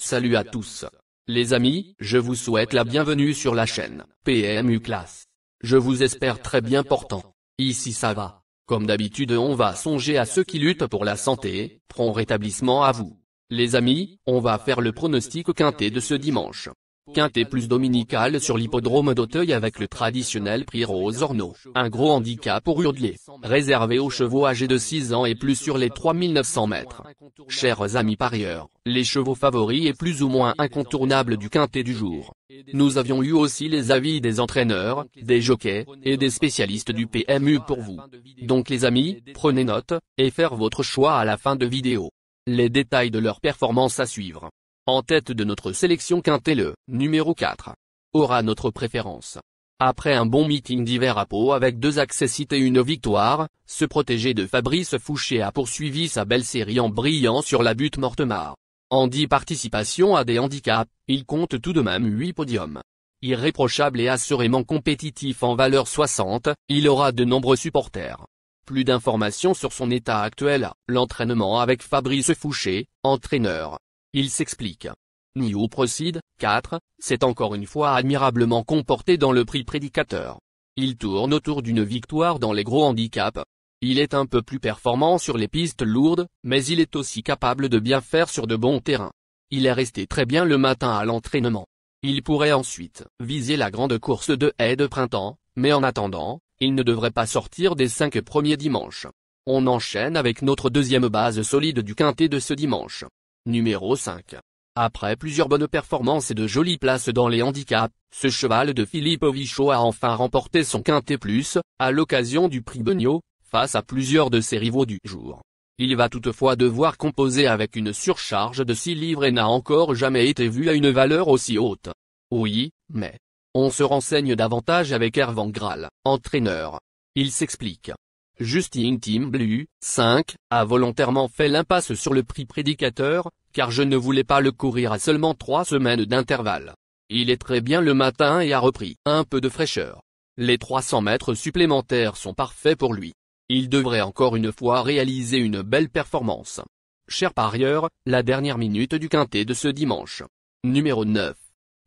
Salut à tous. Les amis, je vous souhaite la bienvenue sur la chaîne PMU Classe. Je vous espère très bien portant. Ici ça va. Comme d'habitude on va songer à ceux qui luttent pour la santé, prompt rétablissement à vous. Les amis, on va faire le pronostic quintet de ce dimanche. Quintet plus dominical sur l'hippodrome d'Auteuil avec le traditionnel prix Rose Orneau, un gros handicap pour hurdler, réservé aux chevaux âgés de 6 ans et plus sur les 3900 mètres. Chers amis parieurs, les chevaux favoris et plus ou moins incontournables du quintet du jour. Nous avions eu aussi les avis des entraîneurs, des jockeys, et des spécialistes du PMU pour vous. Donc les amis, prenez note, et faire votre choix à la fin de vidéo. Les détails de leur performance à suivre. En tête de notre sélection quintet le numéro 4 aura notre préférence. Après un bon meeting d'hiver à Pau avec 2 accessits et une victoire, ce protégé de Fabrice Fouché a poursuivi sa belle série en brillant sur la butte Mortemart. En 10 participations à des handicaps, il compte tout de même 8 podiums. Irréprochable et assurément compétitif en valeur 60, il aura de nombreux supporters. Plus d'informations sur son état actuel, l'entraînement avec Fabrice Fouché, entraîneur. Il s'explique. New Procide, 4, s'est encore une fois admirablement comporté dans le prix prédicateur. Il tourne autour d'une victoire dans les gros handicaps. Il est un peu plus performant sur les pistes lourdes, mais il est aussi capable de bien faire sur de bons terrains. Il est resté très bien le matin à l'entraînement. Il pourrait ensuite viser la grande course de haies de printemps, mais en attendant, il ne devrait pas sortir des 5 premiers dimanches. On enchaîne avec notre deuxième base solide du quintet de ce dimanche. Numéro 5. Après plusieurs bonnes performances et de jolies places dans les handicaps, ce cheval de Philippe Vichot a enfin remporté son quintet plus, à l'occasion du prix Beugnot, face à plusieurs de ses rivaux du jour. Il va toutefois devoir composer avec une surcharge de 6 livres et n'a encore jamais été vu à une valeur aussi haute. Oui, mais on se renseigne davantage avec Hervan Graal, entraîneur. Il s'explique. Justin Timberlake, 5, a volontairement fait l'impasse sur le prix prédicateur, car je ne voulais pas le courir à seulement 3 semaines d'intervalle. Il est très bien le matin et a repris un peu de fraîcheur. Les 300 mètres supplémentaires sont parfaits pour lui. Il devrait encore une fois réaliser une belle performance. Chers parieurs, la dernière minute du quintet de ce dimanche. Numéro 9.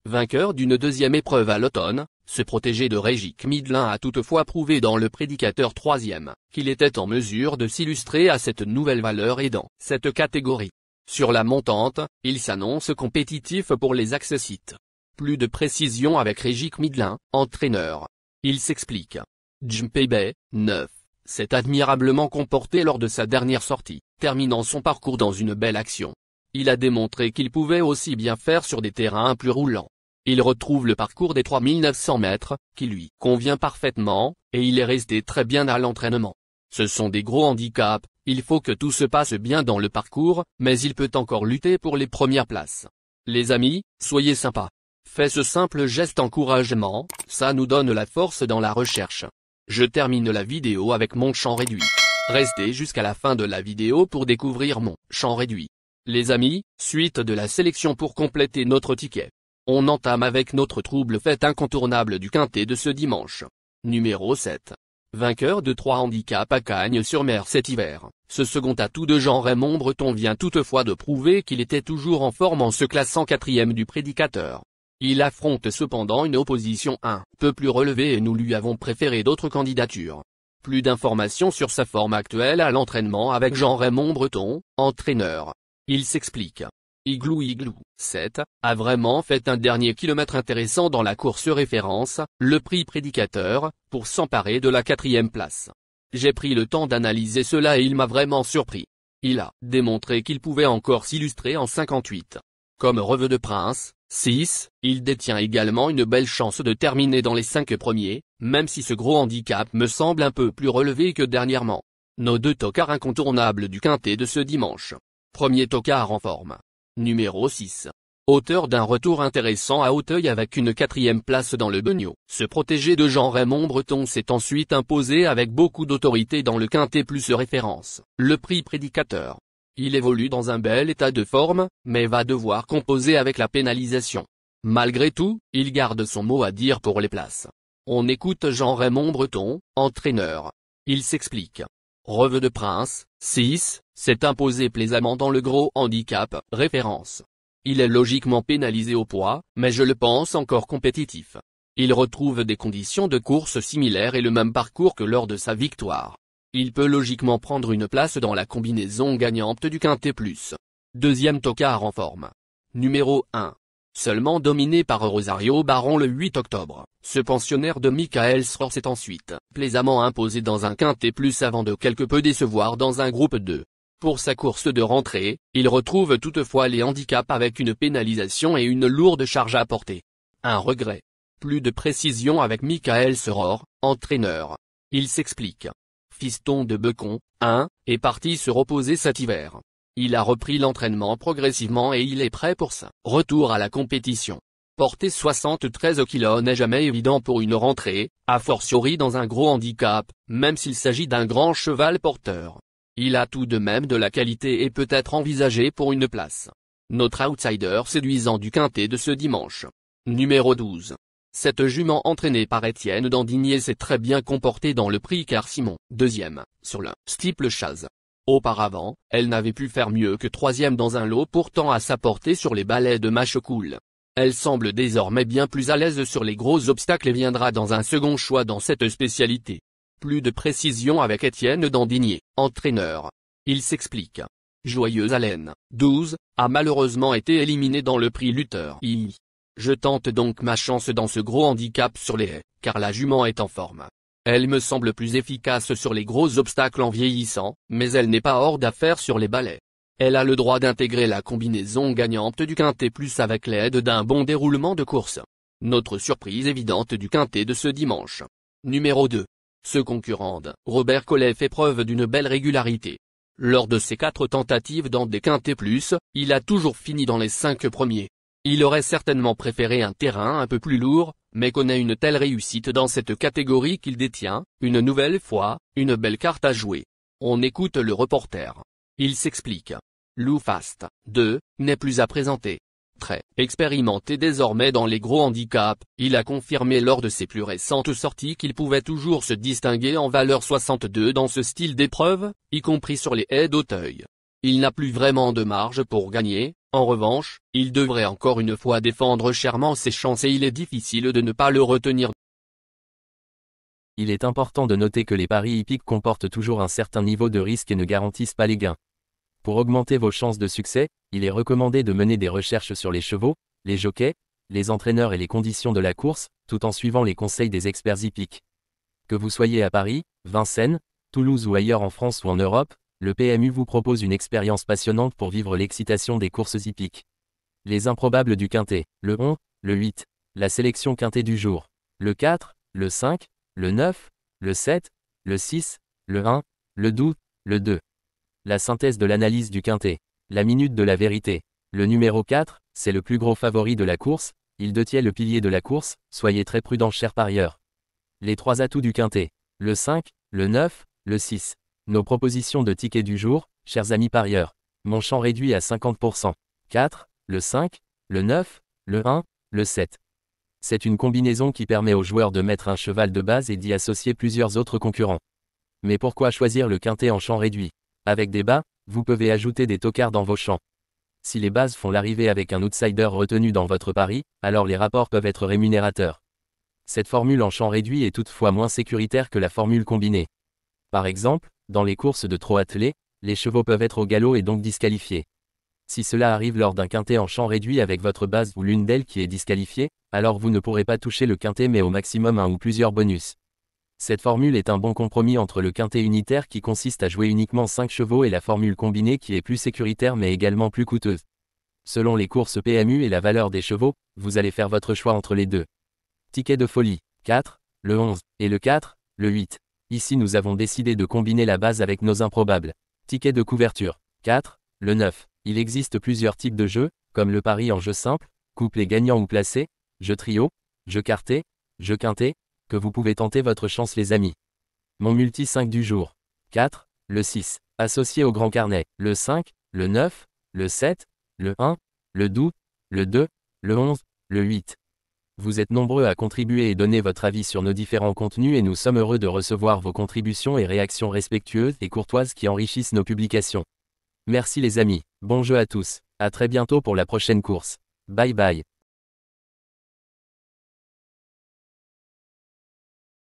Vainqueur d'une deuxième épreuve à l'automne, ce protégé de Régis Midlin a toutefois prouvé dans le prédicateur 3e, qu'il était en mesure de s'illustrer à cette nouvelle valeur et dans cette catégorie. Sur la montante, il s'annonce compétitif pour les accessites. Plus de précision avec Régis Midlin, entraîneur. Il s'explique. Jumpé, 9, s'est admirablement comporté lors de sa dernière sortie, terminant son parcours dans une belle action. Il a démontré qu'il pouvait aussi bien faire sur des terrains plus roulants. Il retrouve le parcours des 3900 mètres, qui lui convient parfaitement, et il est resté très bien à l'entraînement. Ce sont des gros handicaps, il faut que tout se passe bien dans le parcours, mais il peut encore lutter pour les premières places. Les amis, soyez sympas. Faites ce simple geste encouragement, ça nous donne la force dans la recherche. Je termine la vidéo avec mon champ réduit. Restez jusqu'à la fin de la vidéo pour découvrir mon champ réduit. Les amis, suite de la sélection pour compléter notre ticket. On entame avec notre trouble fête incontournable du quintet de ce dimanche. Numéro 7. Vainqueur de 3 handicaps à Cagnes-sur-Mer cet hiver, ce second atout de Jean-Raymond Breton vient toutefois de prouver qu'il était toujours en forme en se classant 4e du prédicateur. Il affronte cependant une opposition un peu plus relevée et nous lui avons préféré d'autres candidatures. Plus d'informations sur sa forme actuelle à l'entraînement avec Jean-Raymond Breton, entraîneur. Il s'explique. Igloo, 7, a vraiment fait un dernier kilomètre intéressant dans la course référence, le prix prédicateur, pour s'emparer de la 4e place. J'ai pris le temps d'analyser cela et il m'a vraiment surpris. Il a démontré qu'il pouvait encore s'illustrer en 58. Comme Reveux de Prince, 6, il détient également une belle chance de terminer dans les 5 premiers, même si ce gros handicap me semble un peu plus relevé que dernièrement. Nos 2 tocards incontournables du quintet de ce dimanche. Premier tocard en forme. Numéro 6. Auteur d'un retour intéressant à Auteuil avec une 4e place dans le Beugnot, ce protégé de Jean-Raymond Breton s'est ensuite imposé avec beaucoup d'autorité dans le quintet plus référence, le prix prédicateur. Il évolue dans un bel état de forme, mais va devoir composer avec la pénalisation. Malgré tout, il garde son mot à dire pour les places. On écoute Jean-Raymond Breton, entraîneur. Il s'explique. Reveux de Prince, 6, s'est imposé plaisamment dans le gros handicap, référence. Il est logiquement pénalisé au poids, mais je le pense encore compétitif. Il retrouve des conditions de course similaires et le même parcours que lors de sa victoire. Il peut logiquement prendre une place dans la combinaison gagnante du Quintet Plus. Deuxième tocard en forme. Numéro 1. Seulement dominé par Rosario Baron le 8 octobre, ce pensionnaire de Michael Sroor s'est ensuite plaisamment imposé dans un Quintet Plus avant de quelque peu décevoir dans un groupe 2. Pour sa course de rentrée, il retrouve toutefois les handicaps avec une pénalisation et une lourde charge à porter. Un regret. Plus de précision avec Michael Sroor, entraîneur. Il s'explique. Fiston de Becon, est parti se reposer cet hiver. Il a repris l'entraînement progressivement et il est prêt pour ça. Retour à la compétition. Porter 73 kg n'est jamais évident pour une rentrée, a fortiori dans un gros handicap, même s'il s'agit d'un grand cheval porteur. Il a tout de même de la qualité et peut être envisagé pour une place. Notre outsider séduisant du Quintet de ce dimanche. Numéro 12. Cette jument entraînée par Étienne Dandigné s'est très bien comportée dans le prix car Simon, deuxième, sur le steeple chase. Auparavant, elle n'avait pu faire mieux que troisième dans un lot pourtant à sa portée sur les balais de Machecoul. Elle semble désormais bien plus à l'aise sur les gros obstacles et viendra dans un second choix dans cette spécialité. Plus de précision avec Étienne Dandigné, entraîneur. Il s'explique. Joyeuse Haleine, 12, a malheureusement été éliminée dans le prix lutteur. Je tente donc ma chance dans ce gros handicap sur les haies, car la jument est en forme. Elle me semble plus efficace sur les gros obstacles en vieillissant, mais elle n'est pas hors d'affaire sur les balais. Elle a le droit d'intégrer la combinaison gagnante du Quintet Plus avec l'aide d'un bon déroulement de course. Notre surprise évidente du Quintet de ce dimanche. Numéro 2. Ce concurrent, Robert Collet fait preuve d'une belle régularité. Lors de ses 4 tentatives dans des Quintets Plus, il a toujours fini dans les 5 premiers. Il aurait certainement préféré un terrain un peu plus lourd, mais connaît une telle réussite dans cette catégorie qu'il détient, une nouvelle fois, une belle carte à jouer. On écoute le reporter. Il s'explique. Lou Fast, 2, n'est plus à présenter. Très expérimenté désormais dans les gros handicaps, il a confirmé lors de ses plus récentes sorties qu'il pouvait toujours se distinguer en valeur 62 dans ce style d'épreuve, y compris sur les haies d'Auteuil. Il n'a plus vraiment de marge pour gagner, en revanche, il devrait encore une fois défendre chèrement ses chances et il est difficile de ne pas le retenir. Il est important de noter que les paris hippiques comportent toujours un certain niveau de risque et ne garantissent pas les gains. Pour augmenter vos chances de succès, il est recommandé de mener des recherches sur les chevaux, les jockeys, les entraîneurs et les conditions de la course, tout en suivant les conseils des experts hippiques. Que vous soyez à Paris, Vincennes, Toulouse ou ailleurs en France ou en Europe, le PMU vous propose une expérience passionnante pour vivre l'excitation des courses hippiques. Les improbables du Quintet, le 11, le 8, la sélection Quintet du jour, le 4, le 5, le 9, le 7, le 6, le 1, le 12, le 2. La synthèse de l'analyse du Quintet, la minute de la vérité. Le numéro 4, c'est le plus gros favori de la course, il détient le pilier de la course, soyez très prudents chers parieurs. Les 3 atouts du Quintet, le 5, le 9, le 6. Nos propositions de tickets du jour, chers amis parieurs. Mon champ réduit à 50%. 4, le 5, le 9, le 1, le 7. C'est une combinaison qui permet aux joueurs de mettre un cheval de base et d'y associer plusieurs autres concurrents. Mais pourquoi choisir le Quintet en champ réduit? Avec des bas, vous pouvez ajouter des tocards dans vos champs. Si les bases font l'arrivée avec un outsider retenu dans votre pari, alors les rapports peuvent être rémunérateurs. Cette formule en champ réduit est toutefois moins sécuritaire que la formule combinée. Par exemple, dans les courses de trot attelé, les chevaux peuvent être au galop et donc disqualifiés. Si cela arrive lors d'un Quintet en champ réduit avec votre base ou l'une d'elles qui est disqualifiée, alors vous ne pourrez pas toucher le Quintet mais au maximum un ou plusieurs bonus. Cette formule est un bon compromis entre le Quintet unitaire qui consiste à jouer uniquement 5 chevaux et la formule combinée qui est plus sécuritaire mais également plus coûteuse. Selon les courses PMU et la valeur des chevaux, vous allez faire votre choix entre les deux. Ticket de folie, 4, le 11, et le 4, le 8. Ici nous avons décidé de combiner la base avec nos improbables. Ticket de couverture, 4, le 9. Il existe plusieurs types de jeux, comme le pari en jeu simple, couplet gagnant ou placé, jeu trio, jeu quarté, jeu quintet, que vous pouvez tenter votre chance les amis. Mon multi 5 du jour. 4, le 6. Associé au grand carnet, le 5, le 9, le 7, le 1, le 12, le 2, le 11, le 8. Vous êtes nombreux à contribuer et donner votre avis sur nos différents contenus et nous sommes heureux de recevoir vos contributions et réactions respectueuses et courtoises qui enrichissent nos publications. Merci les amis, bon jeu à tous. À très bientôt pour la prochaine course. Bye bye.